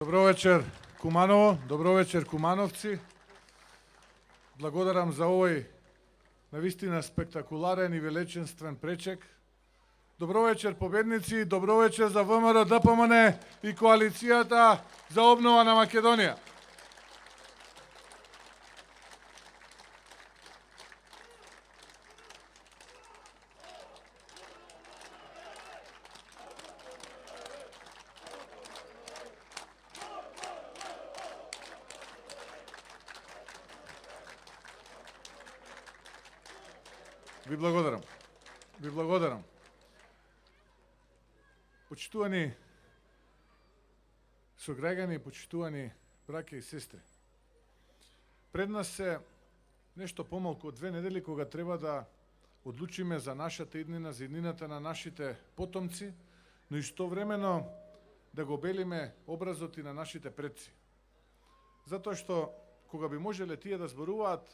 Добро вечер, Куманово, добро вечер, Кумановци. Благодарам за овој навистина спектакуларен и величествен пречек. Добро вечер, победници, добро вечер за ВМРО ДПМН и коалицијата за обнова на Македонија. Ви благодарам. Ви благодарам. Почитувани сограѓани, почитувани браќа и сестри. Пред нас се нешто помалку од 2 недели кога треба да одлучиме за нашата иднина, за иднината на нашите потомци, но истовремено да го белиме образот и на нашите предци. Затоа што кога би можеле тие да зборуваат,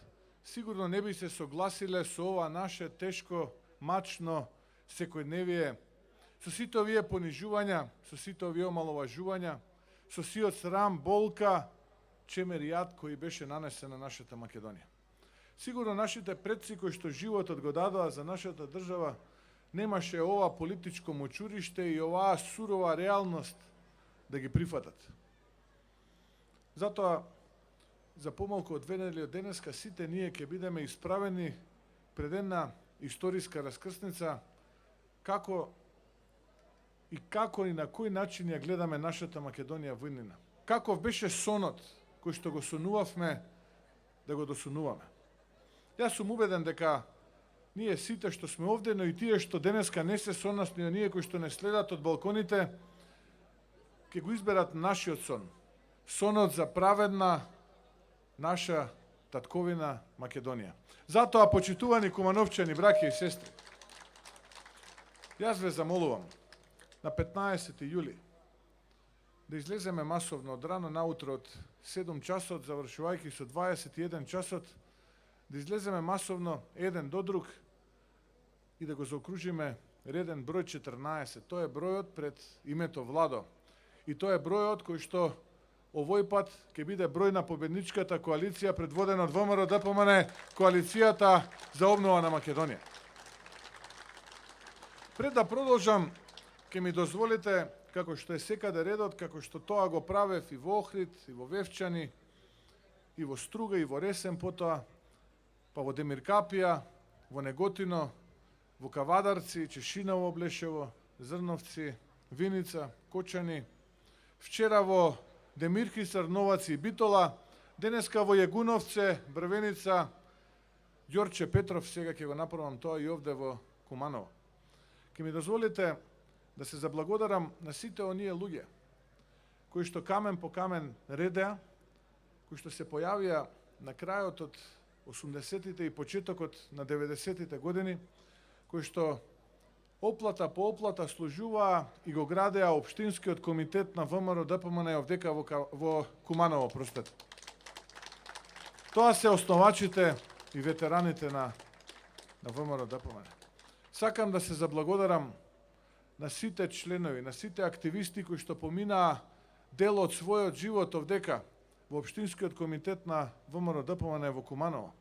сигурно не би се согласиле со ова наше тешко, мачно секојдневие, со сите овие понижувања, со сите овие омаловажувања, со сиот срам, болка, чемер и јад кој беше нанесен на нашата Македонија. Сигурно нашите предци кои што животот го дадоа за нашата држава, немаше ова политичко мочуриште и оваа сурова реалност да ги прифатат. Затоа, за помалку од 2 недели од денеска, сите ние ќе бидеме исправени пред една историска раскрсница како и на кој начин ја гледаме нашата Македонија во иднина. Каков беше сонот кој што го сонувавме да го досунуваме. Јас сум убеден дека ние сите што сме овде, но и тие што денеска не се со нас, но ние кои што не следат од балконите, ќе го изберат нашиот сон. Сонот за праведна наша татковина Македонија. Затоа, почитувани кумановчани, браќа и сестри, јас ве замолувам на 15 јули да излеземе масовно од рано наутро од 7 часот, завршувајќи со 21 часот, да излеземе масовно еден до друг и да го заокружиме реден број 14. Тоа е бројот пред името Владо. И тоа е бројот кој што овој пат ќе биде број на победничката коалиција предводена од ВМРО ДПМН, коалицијата за обнова на Македонија. Пред да продолжам, ќе ми дозволите, како што е секаде редот, како што тоа го правев и во Охрид, и во Вевчани, и во Струга, и во Ресен потоа, па во Демиркапија, во Неготино, во Кавадарци, Чешиново, Блешево, Зрновци, Виница, Кочани, вчера во Демирхисар, Новаци и Битола, денеска во Јегуновце, Брвеница, Ѓорче Петров, сега ќе го направам тоа и овде во Куманово. Ке ми дозволите да се заблагодарам на сите оние луѓе кои што камен по камен редеа, кои што се појавија на крајот од 80-тите и почетокот на 90-тите години, кои што оплата по оплата служуваа и го градеа општинскиот комитет на ВМРО ДПМН овдека во Куманово, простете. Тоа се основачите и ветераните на ВМРО ДПМН. Сакам да се заблагодарам на сите членови, на сите активисти кои што поминаа дел од својот живот овдека во општинскиот комитет на ВМРО ДПМН во Куманово,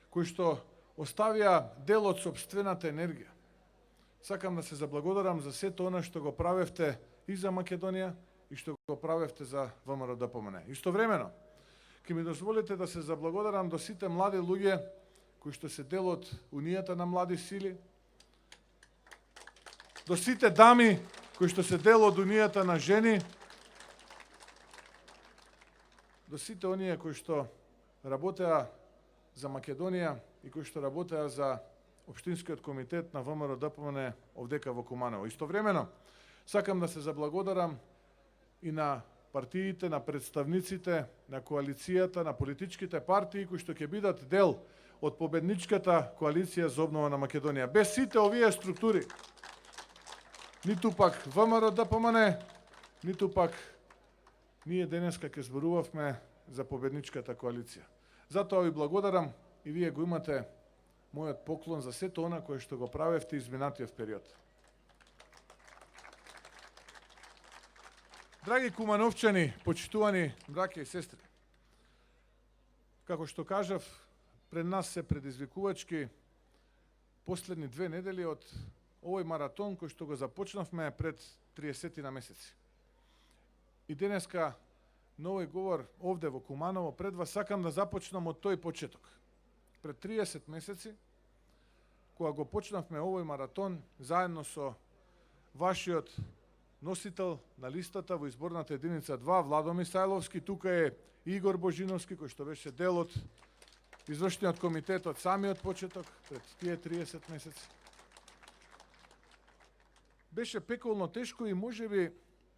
кои што оставија дел од сопствената енергија. Сакам да се заблагодарам за сето она што го правевте и за Македонија и што го правевте за ВМРО ДПМН. Истовремено, ќе ми дозволите да се заблагодарам до сите млади луѓе кои што се дел од Унијата на млади сили, до сите дами кои што се дел од Унијата на жени, до сите оние кои што работеа за Македонија и кои што работеа за Општинскиот комитет на ВМРО ДПМН овдека во Куманово. Истовремено, сакам да се заблагодарам и на партиите, на представниците, на коалицијата, на политичките партии кои што ќе бидат дел од победничката коалиција за обнова на Македонија. Без сите овие структури, ниту пак ВМРО ДПМН, ниту пак ние денеска ќе зборувавме за победничката коалиција. Затоа ви благодарам и вие го имате мојот поклон за сето она кое што го правевте изминатиот период. Драги кумановчани, почитувани браќа и сестри, како што кажав, пред нас се предизвикувачки последни 2 недели од овој маратон кој што го започнавме пред 30 на месеци. И денеска на овој говор овде во Куманово пред вас сакам да започнам од тој почеток. Пред 30 месеци, кога го почнавме овој маратон, заедно со вашиот носител на листата во изборната единица 2, Владо Мисајловски, тука е Игор Божиновски, кој што беше дел од извршниот комитет од самиот почеток, пред тие 30 месеци. Беше пеколно тешко и можеби,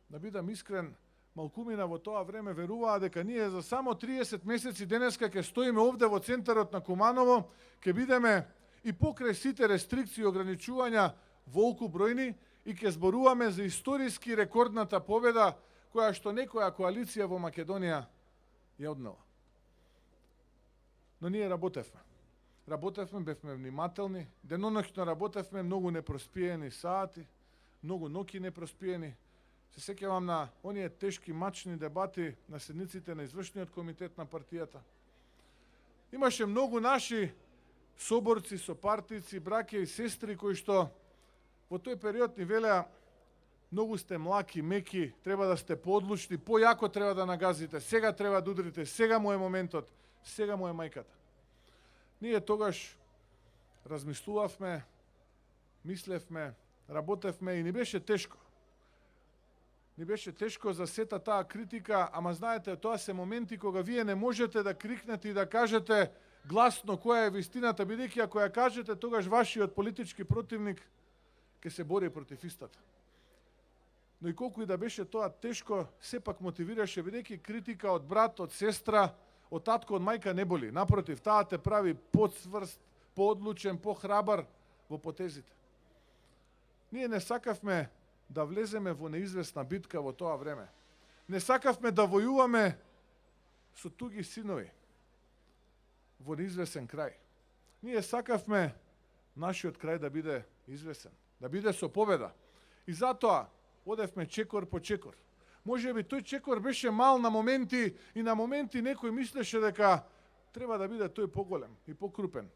да бидам искрен, малкумина во тоа време веруваа дека ние за само 30 месеци денеска ќе стоиме овде во центарот на Куманово, ќе бидеме и покрај сите рестрикции и ограничувања волку бројни и ќе зборуваме за историски рекордната победа која што некоја коалиција во Македонија ја однела. Но ние работевме. Работевме, бевме внимателни, деноноќно работевме, многу непроспиени сати, многу ноќи непроспиени. Се сеќавам на оние тешки мачни дебати на седниците на извршниот комитет на партијата. Имаше многу наши соборци, сопартици, браќа и сестри кои што во тој период ни велеа: многу сте млаки, меки, треба да сте поодлучни, појако треба да нагазите, сега треба да удрите, сега му е моментот, сега му е мајката. Ние тогаш размислувавме, мислевме, работевме и ни беше тешко. Ни беше тешко за сета таа критика, ама знаете, тоа се моменти кога вие не можете да крикнете и да кажете гласно која е вистината, бидејќи ако ја кажете, тогаш вашиот политички противник ќе се бори против истата. Но и колку и да беше тоа тешко, сепак мотивираше, бидејќи критика од брат, од сестра, од татко, од мајка не боли. Напротив, таа те прави подсврст, поодлучен, похрабар во потезите. Ние не сакавме да влеземе во неизвестна битка во тоа време. Не сакавме да војуваме со туги синови во неизвестен крај. Ние сакавме нашиот крај да биде известен, да биде со победа. И затоа одевме чекор по чекор. Може би тој чекор беше мал на моменти и на моменти некој мислеше дека треба да биде тој поголем и покрупен.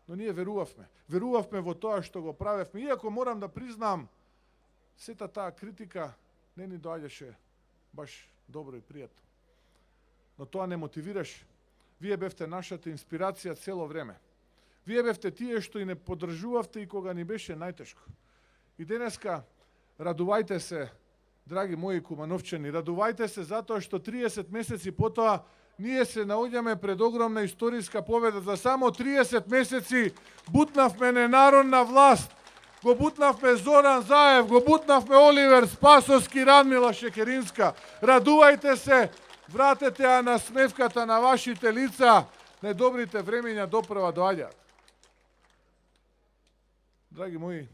Но ние верувавме. Верувавме во тоа што го правевме. Иако морам да признам, сета таа критика не ни доаѓаше баш добро и пријатно. Но тоа не мотивираше. Вие бевте нашата инспирација цело време. Вие бевте тие што и не поддржувавте и кога ни беше најтешко. И денеска радувајте се, драги мои кумановчани, радувајте се затоа што 30 месеци потоа ние се наоѓаме пред огромна историска победа. За само 30 месеци бутнавме ненародна власт, го бутнавме Зоран Заев, го бутнавме Оливер Спасовски, Радмила Шекеринска. Радувајте се, вратете ја на смевката на вашите лица, најдобрите времења допрва доаѓаат. Драги мои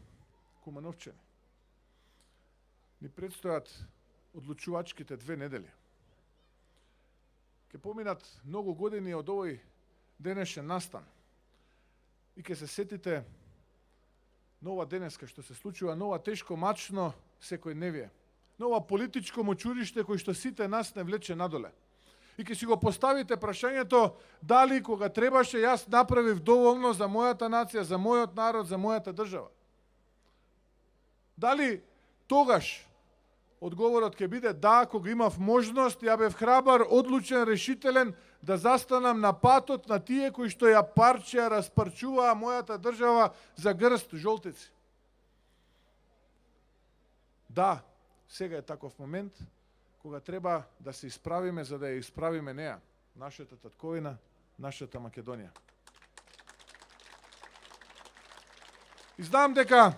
кумановчани, ни предстојат одлучувачките 2 недели. Ке поминат многу години од овој денешен настан. И ке се сетите нова денеска што се случува, нова тешко мачно секојдневие. Нова политичко мочуриште кој што сите нас не влече надоле. И ке си го поставите прашањето дали кога требаше јас направив доволно за мојата нација, за мојот народ, за мојата држава. Дали тогаш одговорот ќе биде да, кога имав можност, ја бев храбар, одлучен, решителен да застанам на патот на тие кои што ја парчеа, распарчуваа мојата држава за грст жолтици. Да, сега е таков момент кога треба да се исправиме за да ја исправиме неа, нашата татковина, нашата Македонија. И знам дека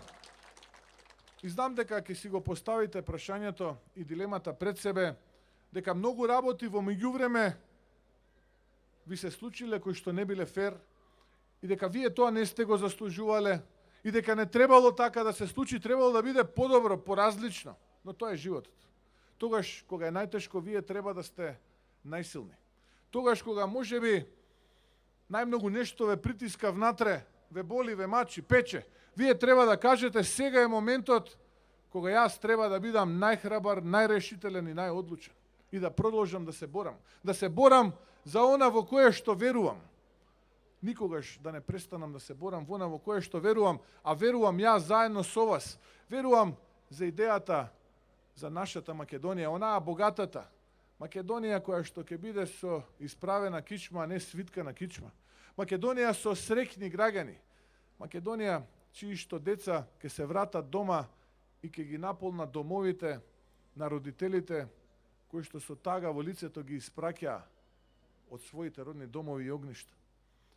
ќе си го поставите прашањето и дилемата пред себе, дека многу работи во меѓувреме ви се случиле кои што не биле фер и дека вие тоа не сте го заслужувале и дека не требало така да се случи, требало да биде подобро, поразлично. Но тоа е животот. Тогаш кога е најтешко, вие треба да сте најсилни. Тогаш кога можеби најмногу нешто ве притиска внатре, ве боли, ве мачи, пече, вие треба да кажете сега е моментот кога јас треба да бидам најхрабар, најрешителен и најодлучен и да продолжам да се борам. Да се борам за она во кое што верувам. Никогаш да не престанам да се борам во она во кое што верувам, а верувам јас заедно со вас. Верувам за идејата за нашата Македонија, онаа богатата Македонија која што ќе биде со исправена кичма, а не свиткана кичма. Македонија со среќни граѓани. Македонија чии што деца ќе се вратат дома и ќе ги наполнат домовите на родителите кои што со тага во лицето ги испраќаа од своите родни домови и огништа.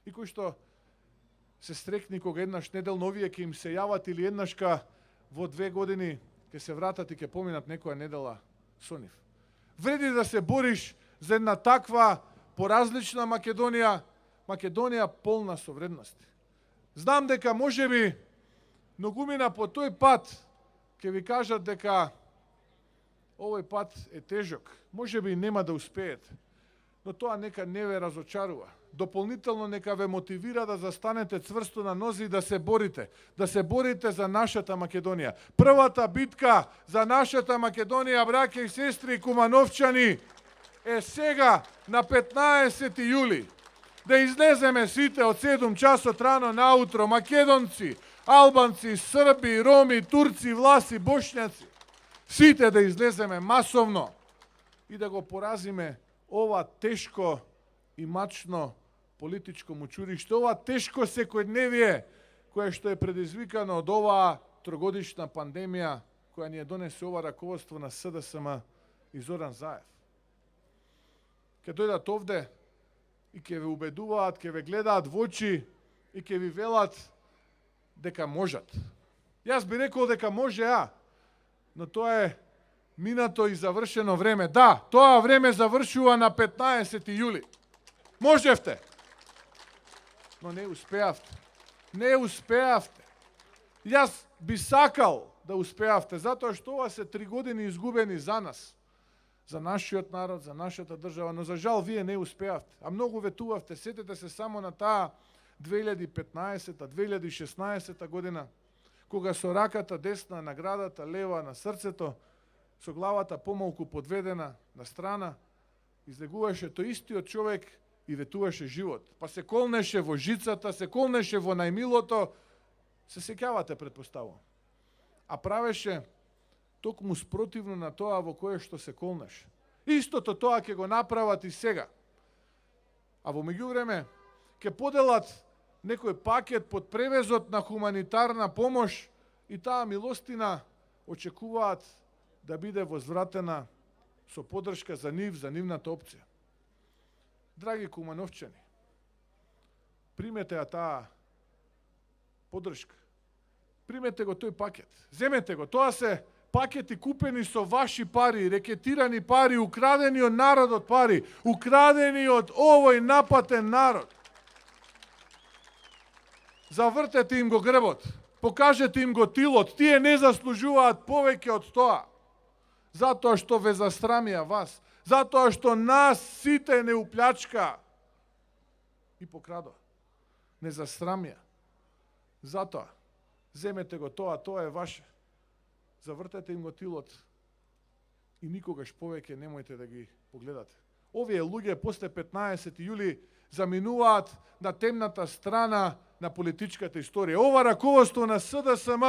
И кои што се стрекни кога еднаш неделно овие ќе им се јават или еднашка во 2 години ќе се вратат и ќе поминат некоја недела со нив. Вреди да се бориш за една таква поразлична Македонија, Македонија полна со вредности. Знам дека можеби многумина по тој пат ќе ви кажат дека овој пат е тежок, можеби нема да успеете, но тоа нека не ве разочарува. Дополнително нека ве мотивира да застанете цврсто на нози и да се борите за нашата Македонија. Првата битка за нашата Македонија, браќа и сестри и кумановчани, е сега на 15 јули. Да излеземе сите од 7 часот рано наутро, македонци, албанци, срби, роми, турци, власи, бошњаци, сите да излеземе масовно и да го поразиме ова тешко и мачно политичко мучуриште, ова тешко секојдневие кое што е предизвикано од оваа трогодишна пандемија која ни ја донесе ова раководство на СДСМ и Зоран Заев. Ке дојдат овде и ќе ве убедуваат, ќе ве гледаат во очи и ќе ви велат дека можат. Јас би рекол дека може но тоа е минато и завршено време. Да, тоа време завршува на 15 јули. Можевте, но не успеавте. Не успеавте. Јас би сакал да успеавте, затоа што ова се 3 години изгубени за нас, за нашиот народ, за нашата држава, но за жал вие не успеавте. А многу ветувавте, сетете се само на таа 2015-2016 година, кога со раката десна на градата, лева на срцето, со главата помалку подведена на страна, излегуваше тој истиот човек и ветуваше живот. Па се колнеше во жицата, се колнеше во најмилото, се сеќавате, предпоставувам. А правеше токму спротивно на тоа во кое што се колнеше. Истото тоа ќе го направат и сега. А во меѓувреме ќе поделат некој пакет под превезот на хуманитарна помош и таа милостина очекуваат да биде возвратена со поддршка за нив, за нивната опција. Драги кумановчани, примете ја таа поддршка. Примете го тој пакет. Земете го. Тоа се пакети купени со ваши пари, рекетирани пари, украдени од народот пари, украдени од овој напатен народ. Завртете им го грбот, покажете им го тилот, тие не заслужуваат повеќе од тоа. Затоа што ве застрамија вас, затоа што нас сите не уплячка и покрадоа. Не застрамија. Затоа, земете го тоа е ваше. Завртете им го тилот и никогаш повеќе немојте да ги погледате. Овие луѓе после 15 јули заминуваат на темната страна на политичката историја. Ова раководство на СДСМ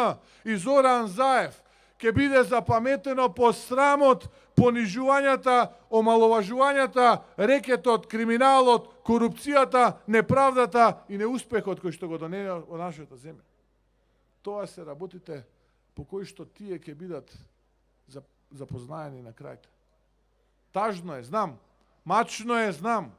и Зоран Заев ќе биде запаметено по срамот, понижувањата, омаловажувањата, рекетот, криминалот, корупцијата, неправдата и неуспехот кој што го донесе во нашата земја. Тоа се работите по кои што тие ќе бидат запознаени на крајта. Тажно е, знам, мачно е, знам,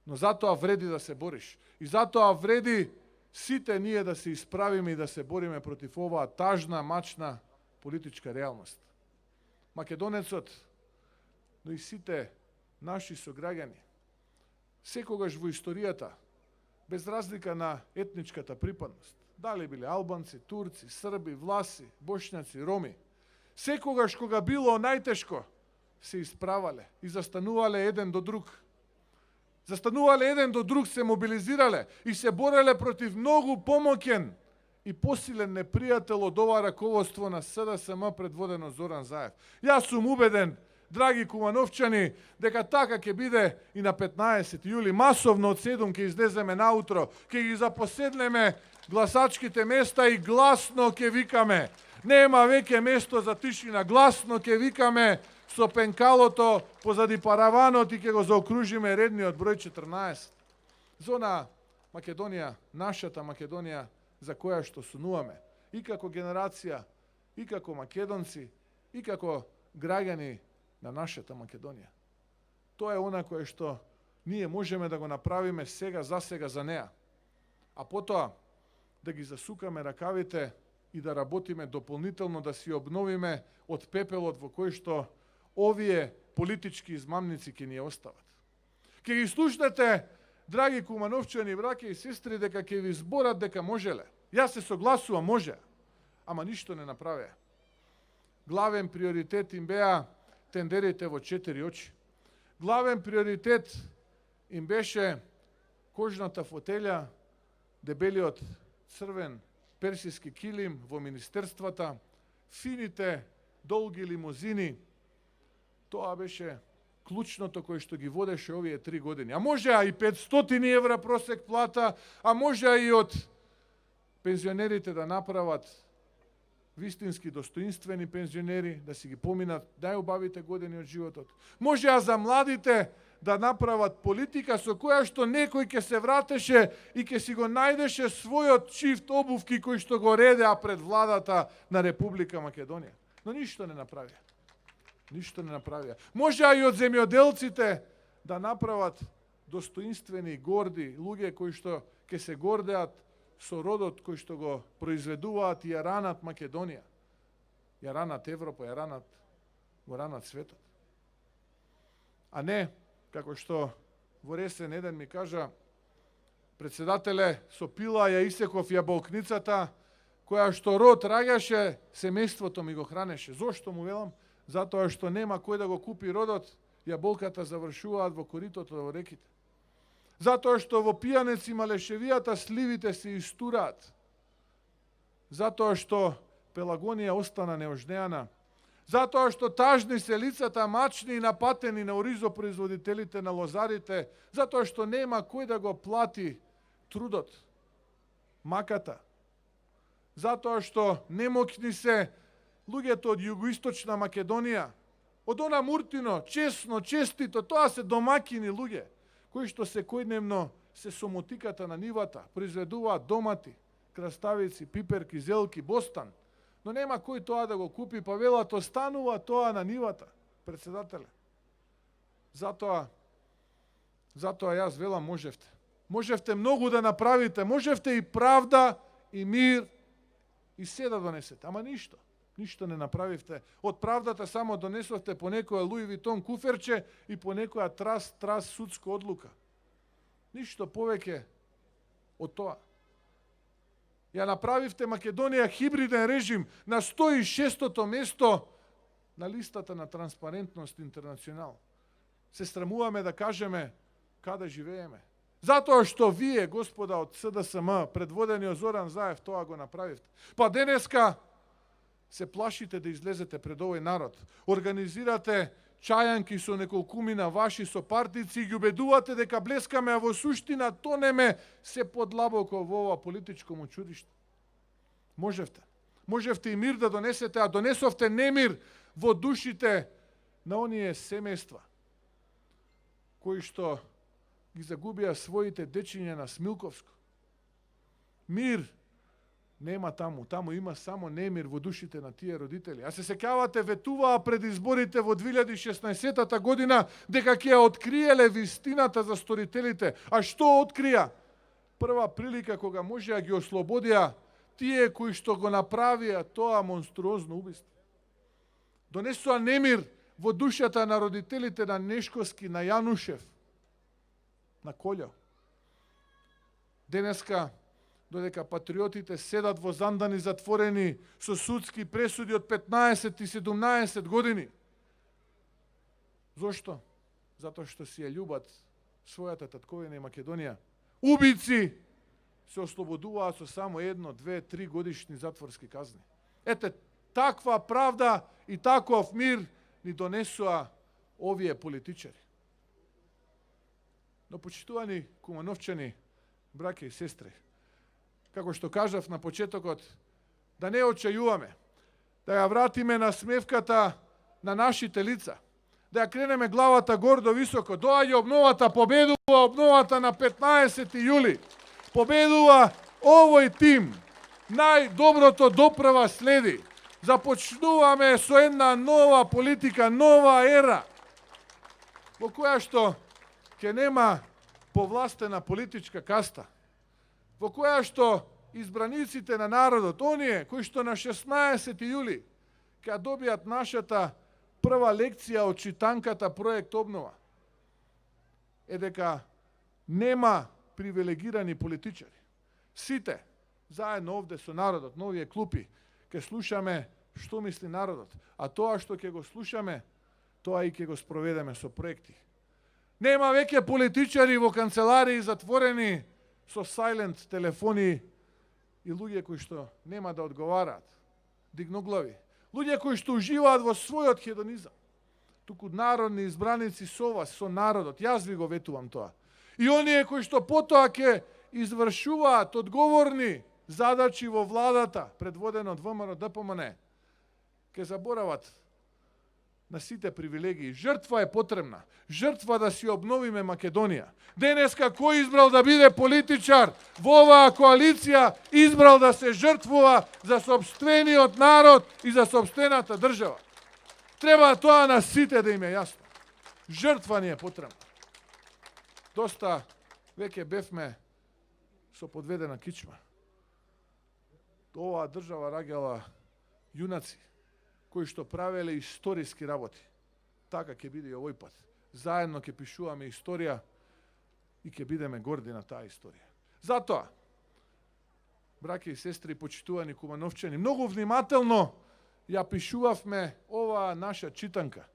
но затоа вреди да се бориш. И затоа вреди сите ние да се исправиме и да се бориме против оваа тажна, мачна политичка реалност. Македонецот, но и сите наши сограѓани, секогаш во историјата, без разлика на етничката припадност, дали биле албанци, турци, срби, власи, бошњаци, роми, секогаш кога било најтешко, се исправале и застанувале еден до друг. Застанувале еден до друг, се мобилизирале и се бореле против многу помоќен и посилен непријател од ова раководство на СДСМ предводено Зоран Заев. Јас сум убеден, драги кумановчани, дека така ќе биде и на 15 јули. Масовно од 7 ќе излеземе наутро, ќе ги запоседнеме гласачките места и гласно ќе викаме. Нема веќе место за тишина, гласно ќе викаме со пенкалото позади параванот и ќе го заокружиме редниот број 14. Зона Македонија, нашата Македонија, за која што сунуваме, и како генерација, и како македонци, и како граѓани на нашата Македонија. Тоа е она кое што ние можеме да го направиме сега за неа. А потоа да ги засукаме ракавите и да работиме дополнително, да си обновиме од пепелот во кој што овие политички измамници ќе ни остават. Ќе ги слушнете, драги кумановчани, браќа и сестри, дека ќе ви зборат дека можеле. Јас се согласувам, може, ама ништо не направеа. Главен приоритет им беа тендерите во 4 очи. Главен приоритет им беше кожната фотелја, дебелиот црвен персиски килим во министерствата, фините долги лимузини. Тоа беше клучното кој што ги водеше овие 3 години. А можеа и 500 евра просек плата, а можеа и од пензионерите да направат вистински достоинствени пензионери, да си ги поминат најубавите години од животот. Можеа за младите да направат политика со која што некој ќе се вратеше и ќе си го најдеше својот чифт обувки кој што го редеа пред владата на Република Македонија. Но ништо не направија. Ништо не направија. Можеа и од земјоделците да направат достоинствени, горди луѓе кои што ќе се гордеат со родот кој што го произведуваат и ја ранат Македонија. Ја ранат Европа, го ранат светот. А не, како што во ресен еден ми кажа, председателе, со пила ја исеков јаболкницата, која што род раѓаше, семејството ми го хранеше. Зошто му велам? Затоа што нема кој да го купи родот, јаболката завршуваат во коритото во реките. Затоа што во пијанеци малешевијата сливите се истураат. Затоа што Пелагонија остана неожнеана. Затоа што тажни се лицата, мачни и напатени на оризопроизводителите, на лозарите. Затоа што нема кој да го плати трудот, маката. Затоа што немокни се луѓето од југоисточна Македонија, од она Муртино, честно, честито, тоа се домакини луѓе, кои што секојдневно се со мотиката на нивата, произведуваат домати, краставици, пиперки, зелки, бостан. Но нема кој тоа да го купи, па велат останува тоа на нивата, председателе. Затоа јас велам можевте. Можевте многу да направите, можевте и правда, и мир, и се да донесете, ама ништо. Ништо не направивте. Од правдата само донесовте по некоја Луи Витон куферче и по некоја трас судска одлука. Ништо повеќе од тоа. Ја направивте Македонија хибриден режим на 106-то место на листата на Транспарентност Интернационал. Се срамуваме да кажеме каде живееме. Затоа што вие, господа од СДСМ, предводени од Зоран Заев, тоа го направивте. Па денеска се плашите да излезете пред овој народ. Организирате чајанки со неколкумина ваши сопартици и ги убедувате дека блескаме, а во суштина тонеме се подлабоко во ова политичко мочуриште. Можевте. Можевте и мир да донесете, а донесовте немир во душите на оние семејства кои што ги загубија своите дечиња на Смилковско. Мир нема таму. Таму има само немир во душите на тие родители. А се сеќавате, ветуваа пред изборите во 2016 година дека ќе откриеле вистината за сторителите. А што открија? Прва прилика кога можеа ги ослободија тие кои што го направија тоа монструозно убиство. Донесоа немир во душата на родителите на Нешковски, на Јанушев, на Колјо. Денеска, додека патриотите седат во зандани затворени со судски пресуди од 15 и 17 години. Зошто? Затоа што си ја љубат својата татковина и Македонија. Убици се ослободуваат со само 1, 2, 3 годишни затворски казни. Ете, таква правда и таков мир ни донесуа овие политичари. Но почитувани кумановчани, браќа и сестри, како што кажав на почетокот, да не очајуваме, да ја вратиме на смевката на нашите лица, да ја кренеме главата гордо високо. Доаѓа обновата, победува обновата на 15 јули. Победува овој тим. Најдоброто доправа следи. Започнуваме со една нова политика, нова ера, во која што ќе нема повластена политичка каста, во која што избраниците на народот, оние кои што на 16 јули ќе добијат нашата прва лекција од читанката проект обнова, е дека нема привилегирани политичари. Сите, заедно овде со народот, на овие клупи, ќе слушаме што мисли народот, а тоа што ќе го слушаме, тоа и ќе го спроведеме со проекти. Нема веќе политичари во канцеларии затворени со сајлент телефони и луѓе кои што нема да одговараат, дигноглави. Луѓе кои што уживаат во својот хедонизам. Туку народни избраници со вас, со народот. Јас ви го ветувам тоа. И оние кои што потоа ќе извршуваат одговорни задачи во владата, предводена од ВМРО ДПМН, ќе заборават на сите привилегии. Жртва е потребна. Жртва да си обновиме Македонија. Денеска кој избрал да биде политичар во оваа коалиција, избрал да се жртвува за сопствениот народ и за сопствената држава. Треба тоа на сите да им е јасно. Жртва ни е потребна. Доста веќе бевме со подведена кичма. Оваа држава раѓала јунаци кои што правеле историски работи. Така ќе биде и овој пат. Заедно ќе пишуваме историја и ќе бидеме горди на таа историја. Затоа, браќа и сестри, почитувани кумановчани, многу внимателно ја пишувавме оваа наша читанка,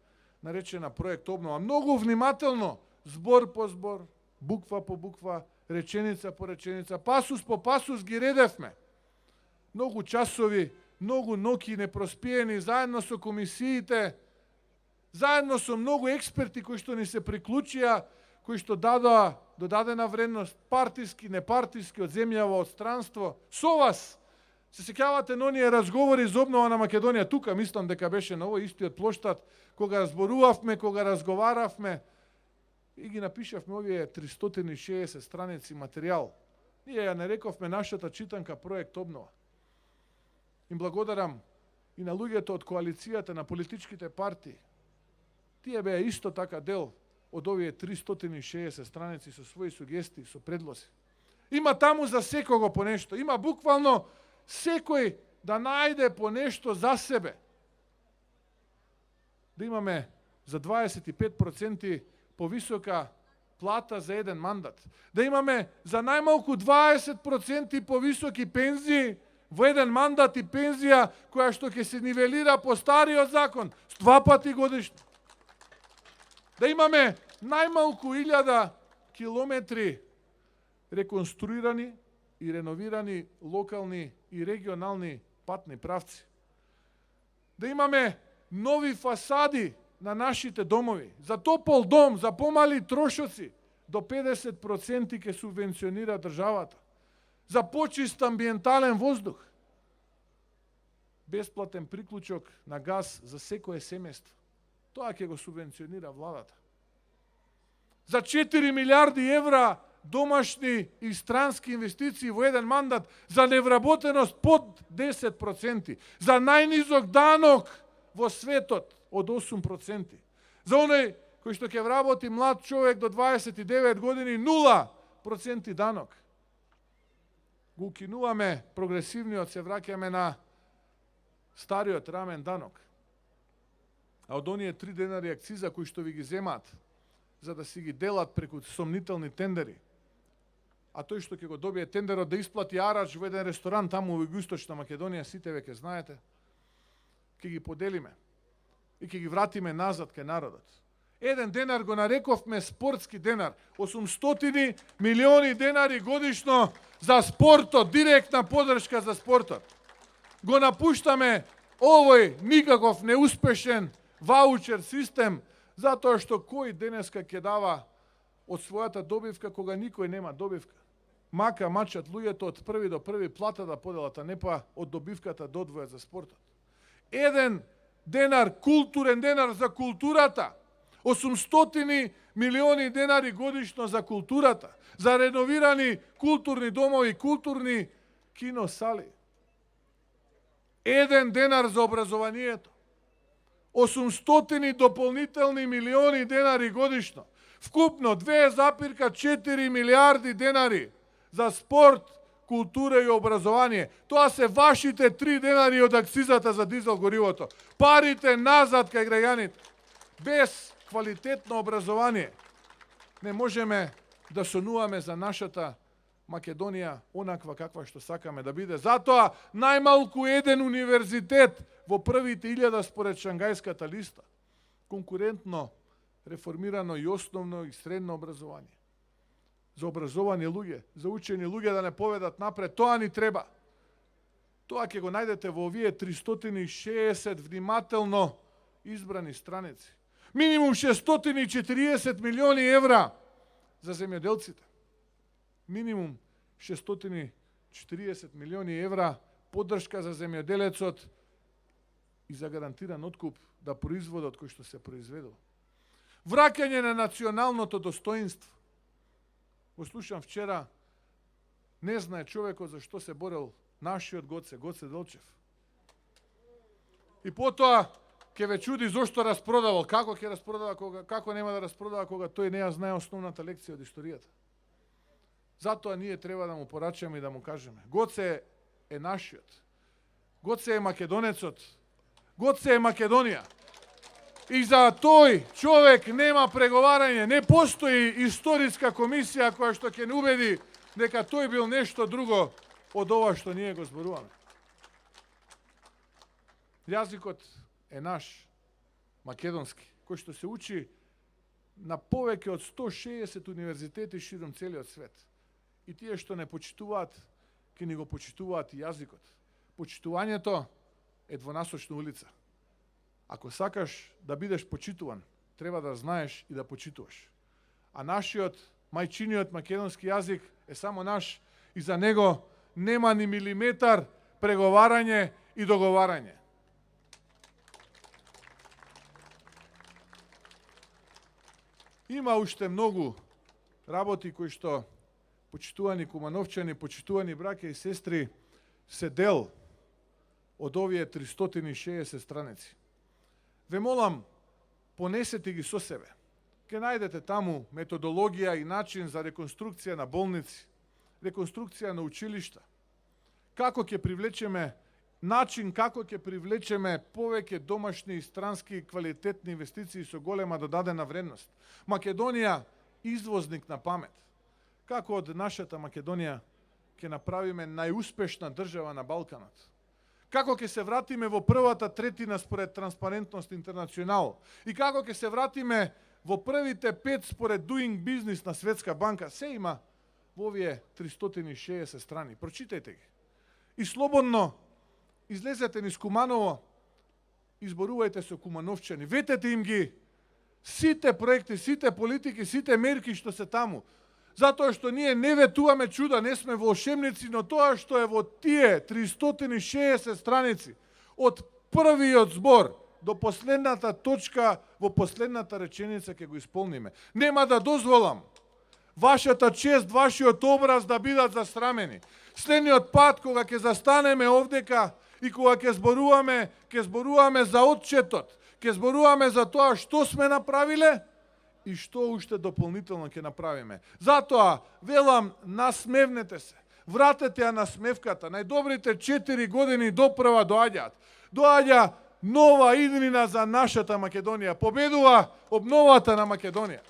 наречена проект обнова. Многу внимателно, збор по збор, буква по буква, реченица по реченица, пасус по пасус ги редевме. Многу часови, многу ноќи непроспиени, заедно со комисиите, заедно со многу експерти кои што ни се приклучија, кои што дадоа додадена вредност, партиски, непартиски, од земјава, од странство. Со вас, се сеќавате на оние разговори за обнова на Македонија, тука мислам дека беше на овој истиот плоштад, кога зборувавме, кога разговаравме и ги напишавме овие 360 страници материјал. Ние ја нарековме нашата читанка проект обнова. Им благодарам и на луѓето од коалицијата, на политичките партии. Тие беа исто така дел од овие 360 страници со своји сугестии, со предлози. Има таму за секого по нешто. Има буквално секој да најде по нешто за себе. Да имаме за 25% повисока плата за еден мандат. Да имаме за најмалку 20% повисоки пензии во еден мандат и пензија која што ќе се нивелира по стариот закон, с 2 пати годишно. Да имаме најмалку 1000 километри реконструирани и реновирани локални и регионални патни правци. Да имаме нови фасади на нашите домови, за топол дом, за помали трошоци, до 50% ќе субвенционира државата. За почист амбиентален воздух, бесплатен приклучок на газ за секое семејство. Тоа ќе го субвенционира владата. За 4 милиарди евра домашни и странски инвестиции во еден мандат, за невработеност под 10%, за најнизок данок во светот од 8%. За оној кој што ќе вработи млад човек до 29 години 0% данок. Го укинуваме прогресивниот, се враќаме на стариот рамен данок. А од оние 3 денари акциза кои што ви ги земаат, за да си ги делат преку сомнителни тендери, а тој што ќе го добие тендерот да исплати арач во еден ресторан таму во Југоисточна Македонија, сите веќе знаете, ќе ги поделиме и ќе ги вратиме назад кај народот. Еден денар го нарековме спортски денар. 800 милиони денари годишно за спортот, директна подршка за спортот. Го напуштаме овој никаков неуспешен ваучер систем, затоа што кој денеска ќе дава од својата добивка кога никој нема добивка. Мака мачат луѓето од први до први платата поделата, не па од добивката до одвојат за спортот. Еден денар, културен денар за културата. 800 милиони денари годишно за културата, за реновирани културни домови, културни киносали. Еден денар за образованието. 800 дополнителни милиони денари годишно. Вкупно 2,4 милиарди денари за спорт, култура и образование. Тоа се вашите 3 денари од акцизата за дизел горивото. Парите назад кај граѓаните. Без квалитетно образование не можеме да сонуваме за нашата Македонија онаква каква што сакаме да биде. Затоа најмалку еден универзитет во првите 1000 според Шангајската листа. Конкурентно, реформирано и основно и средно образование. За образовани луѓе, за учени луѓе да не поведат напред, тоа ни треба. Тоа ќе го најдете во овие 360 внимателно избрани страници. Минимум 640 милиони евра за земјоделците. Минимум 640 милиони евра поддршка за земјоделецот и за гарантиран откуп да производот кој што се произведува. Враќање на националното достоинство. Го слушам вчера, не знае човекот за што се борел нашиот Гоце Делчев. И потоа ќе ве чуди зошто распродавал, како ќе распродава, како нема да распродава кога тој не ја знае основната лекција од историјата. Затоа ние треба да му порачаме и да му кажеме. Гоце е нашиот. Гоце е македонецот. Гоце е Македонија. И за тој човек нема преговарање, не постои историска комисија која што ќе не убеди дека тој бил нешто друго од ова што ние го зборуваме. Јазикот е наш, македонски, кој што се учи на повеќе од 160 универзитети широм целиот свет. И тие што не почитуваат, ќе ни го почитуваат и јазикот. Почитувањето е двонасочна улица. Ако сакаш да бидеш почитуван, треба да знаеш и да почитуваш. А нашиот мајчиниот македонски јазик е само наш и за него нема ни милиметар преговарање и договарање. Има уште многу работи кои што почитувани кумановчани, почитувани браќа и сестри, се дел од овие 360 страници. Ве молам, понесете ги со себе. Ке најдете таму методологија и начин за реконструкција на болници, реконструкција на училишта. Како ќе привлечеме начин како ќе привлечеме повеќе домашни и странски квалитетни инвестиции со голема додадена вредност. Македонија извозник на памет. Како од нашата Македонија ќе направиме најуспешна држава на Балканот? Како ќе се вратиме во првата третина според Транспарентност Интернационал? И како ќе се вратиме во првите 5 според Doing Business на Светска банка? Се има во овие 360 страни. Прочитајте ги. И слободно излезете низ Куманово, изборувајте со кумановчани, ветете им ги сите проекти, сите политики, сите мерки што се таму. Затоа што ние не ветуваме чуда, не сме волшебници, но тоа што е во тие 360 страници, од првиот збор до последната точка, во последната реченица ќе го исполниме. Нема да дозволам вашата чест, вашиот образ да бидат засрамени. Следниот пат кога ќе застанеме овдека и кога ќе зборуваме за отчетот, ќе зборуваме за тоа што сме направиле и што уште дополнително ќе направиме. Затоа велам, насмевнете се. Вратете ја насмевката. Најдобрите 4 години допрва доаѓаат. Доаѓа нова иднина за нашата Македонија. Победува обновата на Македонија.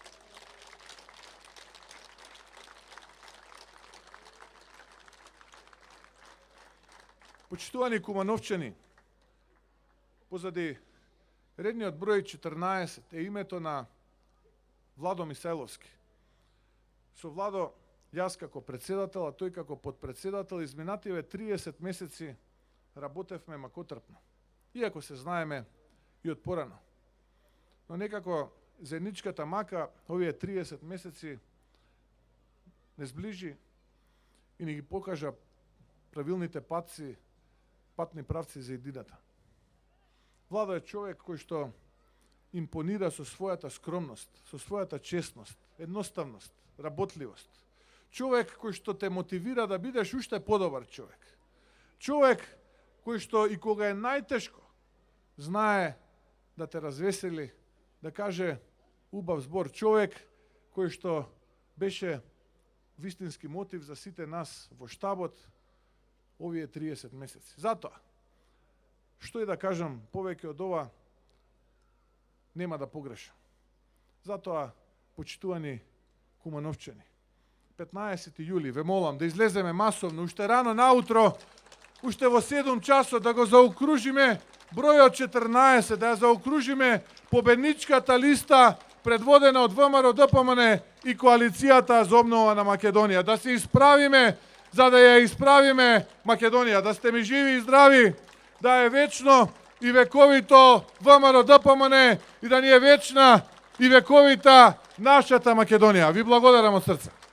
Почитувани кумановчани, позади редниот број 14 е името на Владо Мисајловски. Со Владо, јас како председател, а тој како подпредседател, изминативе 30 месеци работевме макотрпно. Иако се знаеме и од порано. Но некако заедничката мака овие 30 месеци не сближи и не ги покажа правилните патни правци за едината. Владо е човек кој што импонира со својата скромност, со својата честност, едноставност, работливост. Човек кој што те мотивира да бидеш уште подобар човек. Човек кој што и кога е најтешко, знае да те развесели, да каже убав збор. Човек кој што беше вистински мотив за сите нас во штабот овие 30 месеци. Затоа, што и да кажам повеќе од ова, нема да погрешам. Затоа, почитувани кумановчани, 15 јули, ве молам да излеземе масовно, уште рано наутро, уште во 7 часот да го заокружиме бројот 14, да ја заокружиме победничката листа предводена од ВМРО ДПМН и коалицијата за обнова на Македонија. Да се исправиме, за да ја исправиме Македонија, да сте ми живи и здрави, да е вечно и вековито ВМРО ДПМН и да ни е вечна и вековита нашата Македонија. Ви благодарам од срце.